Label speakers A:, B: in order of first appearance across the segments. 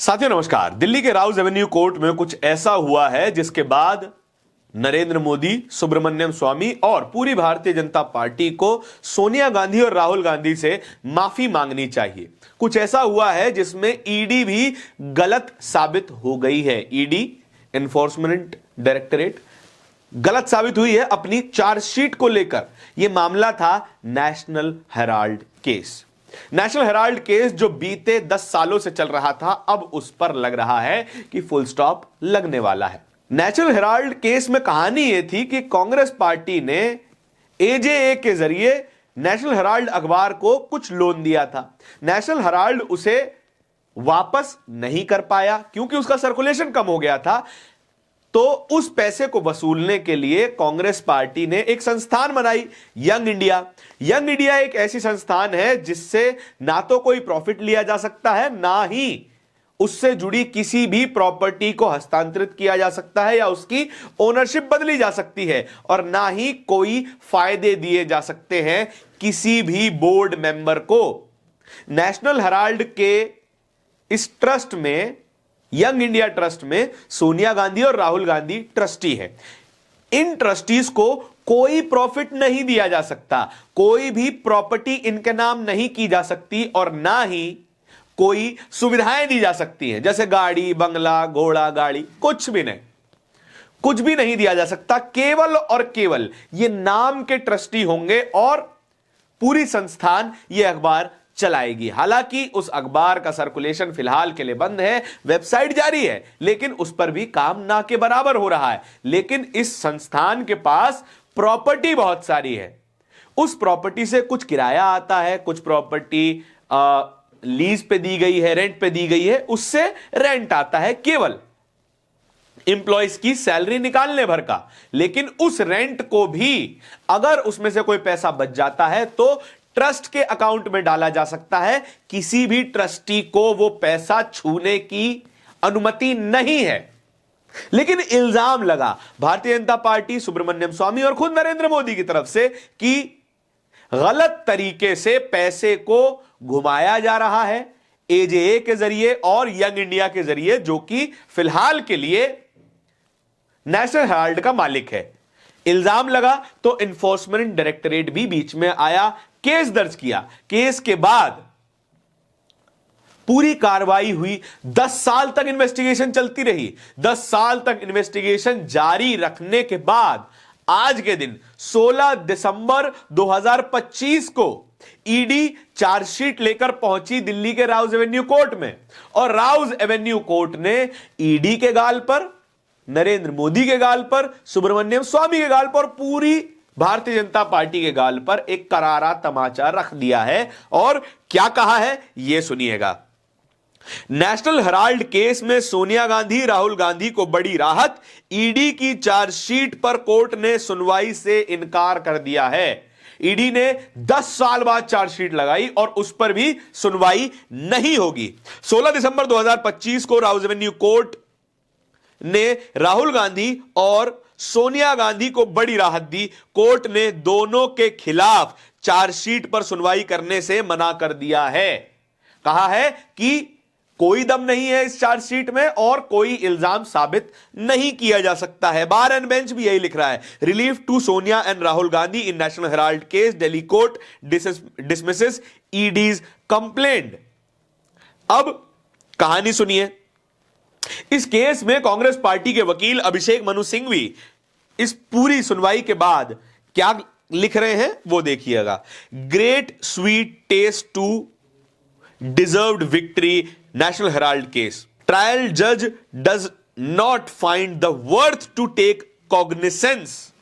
A: साथियों नमस्कार। दिल्ली के राउज एवेन्यू कोर्ट में कुछ ऐसा हुआ है जिसके बाद नरेंद्र मोदी, सुब्रमण्यम स्वामी और पूरी भारतीय जनता पार्टी को सोनिया गांधी और राहुल गांधी से माफी मांगनी चाहिए। कुछ ऐसा हुआ है जिसमें ईडी भी गलत साबित हो गई है। ईडी, एनफोर्समेंट डायरेक्टरेट गलत साबित हुई है अपनी चार्जशीट को लेकर। यह मामला था national herald case. National herald case जो बीते 10 सालों से चल रहा था, अब उस पर लग रहा है कि फुल स्टॉप लगने वाला है। नेशनल हेराल्ड केस में कहानी यह थी कि कांग्रेस पार्टी ने एजेए के जरिए नेशनल हेराल्ड अखबार को कुछ लोन दिया था। नेशनल हेराल्ड उसे वापस नहीं कर पाया क्योंकि उसका सर्कुलेशन कम हो गया था। तो उस पैसे को वसूलने के लिए कांग्रेस पार्टी ने एक संस्थान बनाई, यंग इंडिया। यंग इंडिया एक ऐसी संस्थान है जिससे ना तो कोई प्रॉफिट लिया जा सकता है, ना ही उससे जुड़ी किसी भी प्रॉपर्टी को हस्तांतरित किया जा सकता है या उसकी ओनरशिप बदली जा सकती है, और ना ही कोई फायदे दिए जा सकते हैं किसी भी बोर्ड मेंबर को। नेशनल हेराल्ड के इस ट्रस्ट में, यंग इंडिया ट्रस्ट में, सोनिया गांधी और राहुल गांधी ट्रस्टी हैं। इन ट्रस्टीज को कोई प्रॉफिट नहीं दिया जा सकता, कोई भी प्रॉपर्टी इनके नाम नहीं की जा सकती और ना ही कोई सुविधाएं दी जा सकती हैं, जैसे गाड़ी, बंगला, घोड़ा गाड़ी, कुछ भी नहीं, कुछ भी नहीं दिया जा सकता। केवल और केवल ये नाम के ट्रस्टी होंगे और पूरी संस्थान ये अखबार चलाएगी। हालांकि उस अखबार का सर्कुलेशन फिलहाल के लिए बंद है, वेबसाइट जारी है, लेकिन उस पर भी काम ना के बराबर हो रहा है। लेकिन इस संस्थान के पास प्रॉपर्टी बहुत सारी है। उस प्रॉपर्टी से कुछ किराया आता है, कुछ प्रॉपर्टी लीज पे दी गई है, रेंट पे दी गई है, उससे रेंट आता है केवल एम्प्लॉइज की सैलरी निकालने भर का। लेकिन उस रेंट को भी अगर उसमें से कोई पैसा बच जाता है तो ट्रस्ट के अकाउंट में डाला जा सकता है। किसी भी ट्रस्टी को वो पैसा छूने की अनुमति नहीं है। लेकिन इल्जाम लगा भारतीय जनता पार्टी, सुब्रमण्यम स्वामी और खुद नरेंद्र मोदी की तरफ से कि गलत तरीके से पैसे को घुमाया जा रहा है एजेए के जरिए और यंग इंडिया के जरिए, जो कि फिलहाल के लिए नेशनल हेराल्ड का मालिक है। इल्जाम लगा तो एनफोर्समेंट डायरेक्टरेट भी बीच में आया, केस दर्ज किया। केस के बाद पूरी कार्रवाई हुई। 10 साल तक इन्वेस्टिगेशन चलती रही। 10 साल तक इन्वेस्टिगेशन जारी रखने के बाद आज के दिन 16 दिसंबर 2025 को ईडी चार्जशीट लेकर पहुंची दिल्ली के राउज एवेन्यू कोर्ट में, और राउज एवेन्यू कोर्ट ने ईडी के गाल पर, नरेंद्र मोदी के गाल पर, सुब्रमण्यम स्वामी के गाल पर, पूरी भारतीय जनता पार्टी के गाल पर एक करारा तमाचा रख दिया है। और क्या कहा है यह सुनिएगा। नेशनल हेराल्ड केस में सोनिया गांधी, राहुल गांधी को बड़ी राहत। ईडी की चार्जशीट पर कोर्ट ने सुनवाई से इनकार कर दिया है। ईडी ने 10 साल बाद चार्जशीट लगाई और उस पर भी सुनवाई नहीं होगी। 16 दिसंबर 2025 को राउज एवेन्यू कोर्ट ने राहुल गांधी और सोनिया गांधी को बड़ी राहत दी। कोर्ट ने दोनों के खिलाफ चार्जशीट पर सुनवाई करने से मना कर दिया है। कहा है कि कोई दम नहीं है इस चार्जशीट में और कोई इल्जाम साबित नहीं किया जा सकता है। बार एंड बेंच भी यही लिख रहा है, relief to Sonia and Rahul Gandhi in national herald case, Delhi court dismisses ED's complaint. अब कहानी सुनिए। इस केस में कांग्रेस पार्टी के वकील अभिषेक मनु सिंघवी इस पूरी सुनवाई के बाद क्या लिख रहे हैं वो देखिएगा। Great sweet taste to deserved victory, national herald case. Trial जज does not find the worth to take cognisance.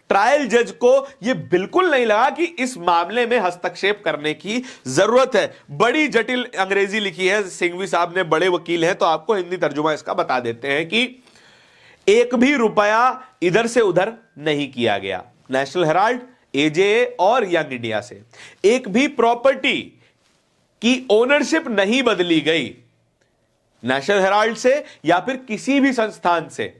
A: Trial जज को यह बिल्कुल नहीं लगा कि इस मामले में हस्तक्षेप करने की जरूरत है। बड़ी जटिल अंग्रेजी लिखी है सिंघवी साहब ने, बड़े वकील हैं तो आपको हिंदी तर्जुमा इसका बता देते हैं कि एक भी रुपया इधर से उधर नहीं किया गया। नेशनल हेराल्ड, एजेए और यंग इंडिया से एक भी प्रॉपर्टी की ओनरशिप नहीं बदली गई, नेशनल हेराल्ड से या फिर किसी भी संस्थान से,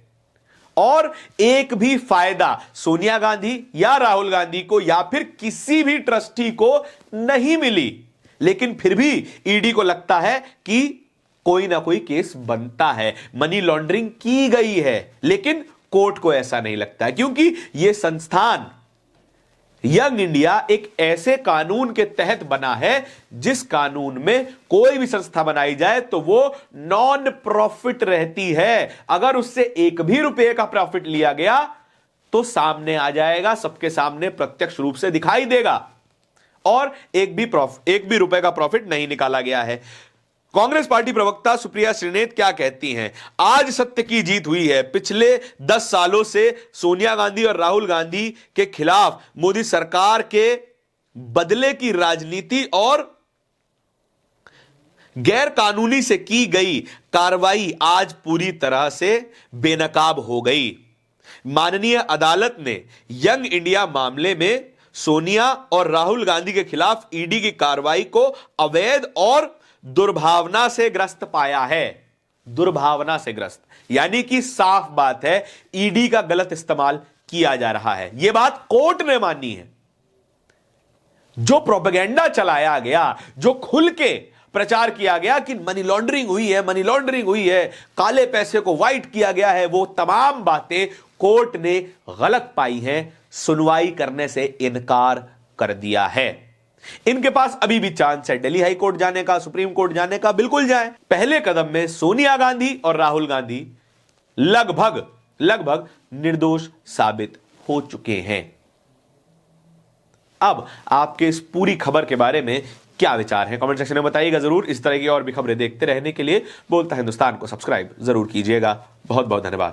A: और एक भी फायदा सोनिया गांधी या राहुल गांधी को या फिर किसी भी ट्रस्टी को नहीं मिली। लेकिन फिर भी ईडी को लगता है कि कोई ना कोई केस बनता है, मनी लॉन्ड्रिंग की गई है, लेकिन कोर्ट को ऐसा नहीं लगता है, क्योंकि यह संस्थान यंग इंडिया एक ऐसे कानून के तहत बना है जिस कानून में कोई भी संस्था बनाई जाए तो वो नॉन प्रॉफिट रहती है। अगर उससे एक भी रुपए का प्रॉफिट लिया गया तो सामने आ जाएगा, सबके सामने प्रत्यक्ष रूप से दिखाई देगा, और एक भी रुपए का प्रॉफिट नहीं निकाला गया है। कांग्रेस पार्टी प्रवक्ता सुप्रिया श्रीनेत क्या कहती हैं? आज सत्य की जीत हुई है। पिछले 10 सालों से सोनिया गांधी और राहुल गांधी के खिलाफ मोदी सरकार के बदले की राजनीति और गैर कानूनी से की गई कार्रवाई आज पूरी तरह से बेनकाब हो गई। माननीय अदालत ने यंग इंडिया मामले में सोनिया और राहुल गांधी के खिलाफ ईडी की कार्रवाई को अवैध और दुर्भावना से ग्रस्त पाया है। दुर्भावना से ग्रस्त यानी कि साफ बात है, ईडी का गलत इस्तेमाल किया जा रहा है। यह बात कोर्ट ने मानी है। जो प्रोपेगेंडा चलाया गया, जो खुल के प्रचार किया गया कि मनी लॉन्ड्रिंग हुई है, मनी लॉन्ड्रिंग हुई है, काले पैसे को व्हाइट किया गया है, वो तमाम बातें कोर्ट ने गलत पाई हैं, सुनवाई करने से इनकार कर दिया है। इनके पास अभी भी चांस है दिल्ली हाई कोर्ट जाने का, सुप्रीम कोर्ट जाने का, बिल्कुल जाए। पहले कदम में सोनिया गांधी और राहुल गांधी लगभग निर्दोष साबित हो चुके हैं। अब आपके इस पूरी खबर के बारे में क्या विचार है, कमेंट सेक्शन में बताइएगा जरूर। इस तरह की और भी खबरें देखते रहने के लिए बोलता हिंदुस्तान को सब्सक्राइब जरूर कीजिएगा। बहुत बहुत धन्यवाद।